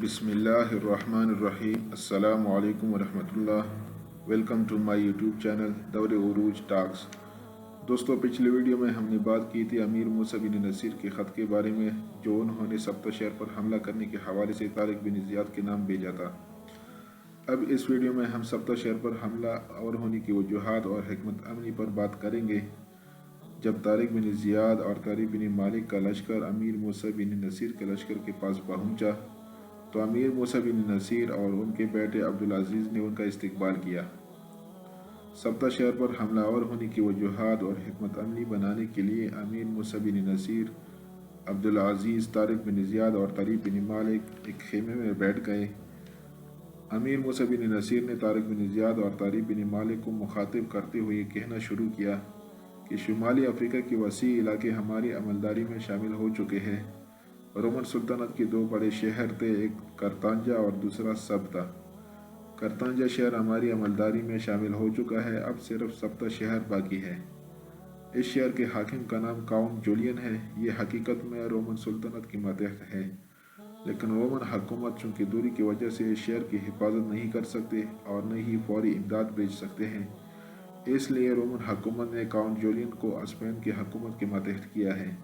बिस्मिल्लाहिर्रहमानिर्रहीम। अस्सलामु अलैकुम वरहमतुल्लाह। Welcome to my YouTube channel Daur Urooj talks. दोस्तों, पिछले वीडियो में हमने बात की थी अमीर मूसा बिन नसीर के ख़त के बारे में, जो उन्होंने सब्ता शहर पर हमला करने के हवाले से तारिक बिन ज़ियाद के नाम भेजा था। अब इस वीडियो में हम सब्ता शहर पर हमला और होने की वजूहात और हिकमत अमली पर बात करेंगे। जब तारिक बिन ज़ियाद और तारिक बिन मालिक का लश्कर अमीर मूसा बिन नसीर के लश्कर के पास पहुंचा तो अमीर मूसा बिन नसीर और उनके बेटे अब्दुल अजीज़ ने उनका इस्तकबाल किया। सब्ता शहर पर हमलावर होने की वजूहात और हिकमत अमली बनाने के लिए अमीर मूसा बिन नसीर, अब्दुल अजीज़, तारिक बिन ज़ियाद और तारिक बिन मालिक एक खेमे में बैठ गए। अमीर मूसा बिन नसीर ने तारिक बिन ज़ियाद और तारिक बिन मालिक को मुखातिब करते हुए कहना शुरू किया कि शुमाली अफ्रीका के वसी इलाके हमारी अमलदारी में शामिल हो चुके हैं। रोमन सुल्तानत के दो बड़े शहर थे, एक करतांजा और दूसरा सब था। करतांजा शहर हमारी अमलदारी में शामिल हो चुका है, अब सिर्फ सब्ता शहर बाकी है। इस शहर के हाकिम का नाम काउंट जूलियन है। ये हकीकत में रोमन सुल्तानत के मातहत है, लेकिन रोमन हुकूमत चूँकि दूरी की वजह से इस शहर की हिफाजत नहीं कर सकते और न ही फौरी इमदाद भेज सकते हैं, इसलिए रोमन हुकूमत ने काउंट जूलियन को स्पेन की हुकूमत के मातहत किया है।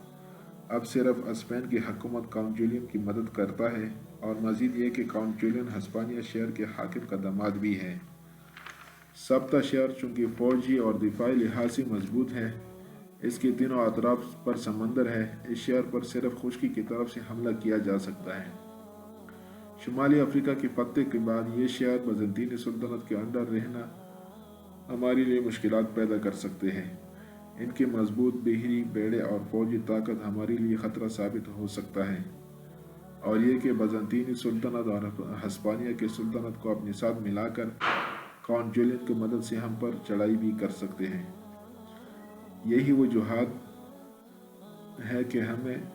अब सिर्फ स्पेन की हुकूमत काउंट जूलियन की मदद करता है, और मज़ीद ये कि काउंट जूलियन हिस्पानिया शहर के हाकिम का दामाद भी है। सब्ता शहर चूँकि फ़ौजी और दिफाई लिहाज से मजबूत है, इसके तीनों अतराफ पर समंदर है, इस शहर पर सिर्फ खुश्की की तरफ से हमला किया जा सकता है। शुमाली अफ्रीका के फतह के बाद ये शहर बज़ंतीनी सुल्तानत के अंडर रहना हमारे लिए मुश्किलात पैदा कर सकते हैं। इनके मजबूत बहरी बेड़े और फौजी ताकत हमारे लिए ख़तरा साबित हो सकता है, और ये कि बज़ंतीनी सुल्तानत और हिस्पानिया के सुल्तानत को अपने साथ मिलाकर काउंट जूलियन की मदद से हम पर चढ़ाई भी कर सकते हैं। यही वजूहात है कि हमें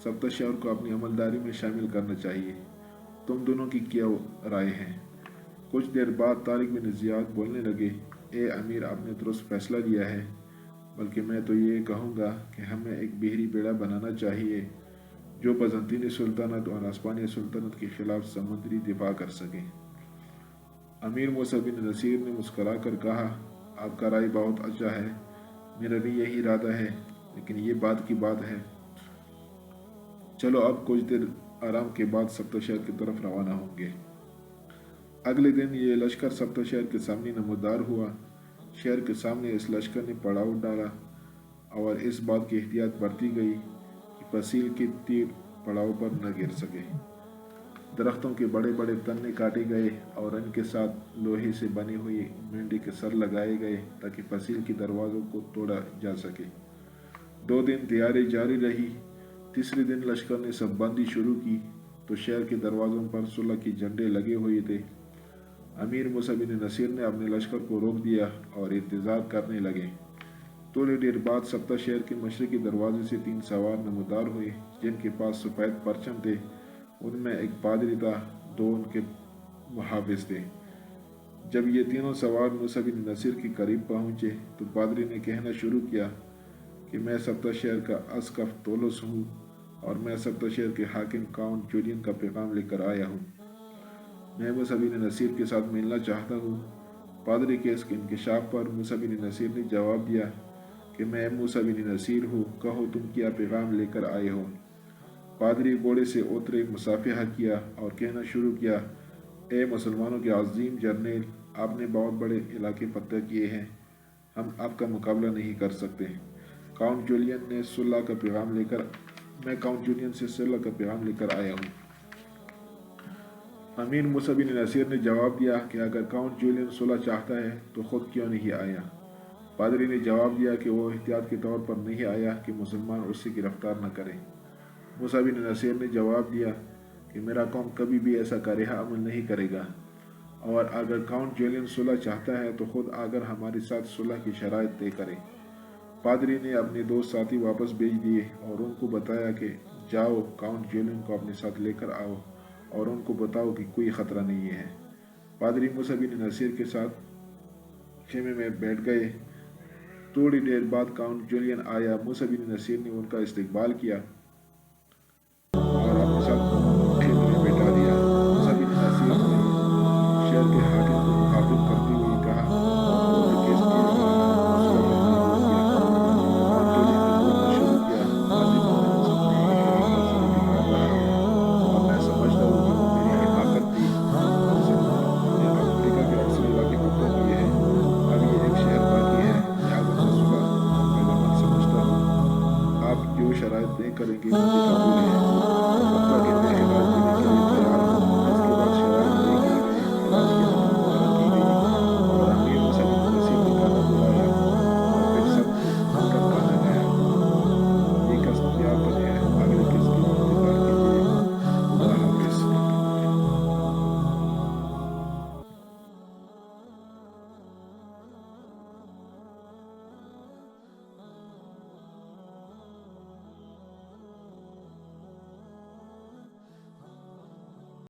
सब्ता शहर को अपनी अमलदारी में शामिल करना चाहिए। तुम दोनों की क्या राय है? कुछ देर बाद तारिक बिन ज़ियाद बोलने लगे, ए अमीर, आपने दुरुस्त फैसला लिया है, बल्कि मैं तो ये कहूँगा कि हमें एक बहरी बेड़ा बनाना चाहिए जो बज़ंतीनी सुल्तानत और हिस्पानिया सुल्तानत के खिलाफ समुद्री दिफा कर सके। अमीर मूसा बिन नसीर ने मुस्करा कर कहा, आपका राय बहुत अच्छा है, मेरा भी यही इरादा है, लेकिन ये बात की बात है। चलो अब कुछ देर आराम के बाद सब्ता शहर की तरफ रवाना होंगे। अगले दिन ये लश्कर सब्ता शहर के सामने नमूदार हुआ। शहर के सामने इस लश्कर ने पड़ाव डाला और इस बात की एहतियात बरती गई कि फसील के तीर पड़ाव पर न गिर सके। दरख्तों के बड़े बड़े तने काटे गए और इनके साथ लोहे से बनी हुई मेंढी के सर लगाए गए ताकि फसील के दरवाज़ों को तोड़ा जा सके। 2 दिन तैयारी जारी रही। तीसरे दिन लश्कर ने सबबंदी शुरू की तो शहर के दरवाज़ों पर सुलह के झंडे लगे हुए थे। अमीर मूसा बिन नसीर ने अपने लश्कर को रोक दिया और इंतज़ार करने लगे। थोड़ी देर बाद सब्ता शहर के मशरक़ी दरवाजे से 3 सवार नमूदार हुए, जिनके पास सफ़ेद परचम थे। उनमें एक पादरी था, 2 उनके मुहाफिज थे। जब ये तीनों सवार मूसा बिन नसीर के करीब पहुँचे तो पादरी ने कहना शुरू किया कि मैं सब्ता शहर का अस्कफ तोलस हूँ और मैं सब्ता शहर के हाकिम काउंट जूलियन का पैगाम लेकर आया हूँ। मैं मूसा बिन नसीर के साथ मिलना चाहता हूँ। पादरी के इस इंकशाफ पर मूसा बिन नसीर ने जवाब दिया कि मैं मूसा बिन नसीर हूँ, कहो तुम क्या पैगाम लेकर आए हो। पादरी घोड़े से उतरे, मुसाफिहा किया और कहना शुरू किया, ए मुसलमानों के अजीम जर्नेल, आपने बहुत बड़े इलाके फतह किए हैं, हम आपका मुकाबला नहीं कर सकते। काउंट जूलियन ने सुलह का पैगाम लेकर मैं काउंट जूलियन से सुलह का पैगाम लेकर आया हूँ। अमीर मूसा बिन नसीर ने जवाब दिया कि अगर काउंट जूलियन सुलह चाहता है तो ख़ुद क्यों नहीं आया। पादरी ने जवाब दिया कि वो एहतियात के तौर पर नहीं आया कि मुसलमान उससे गिरफ्तार न करें। मूसा बिन नसीर ने जवाब दिया कि मेरा कौम कभी भी ऐसा करेहा अमल नहीं करेगा, और अगर काउंट जूलियन सुलह चाहता है तो ख़ुद आकर हमारे साथ सुलह की शराइत तय करे। पादरी ने अपने 2 साथी वापस भेज दिए और उनको बताया कि जाओ, काउंट जूलियन को अपने साथ लेकर आओ और उनको बताओ कि कोई ख़तरा नहीं है। पादरी मूसा बिन नसीर के साथ खेमे में बैठ गए। थोड़ी देर बाद काउंट जूलियन आया। मूसा बिन नसीर ने उनका इस्तकबाल किया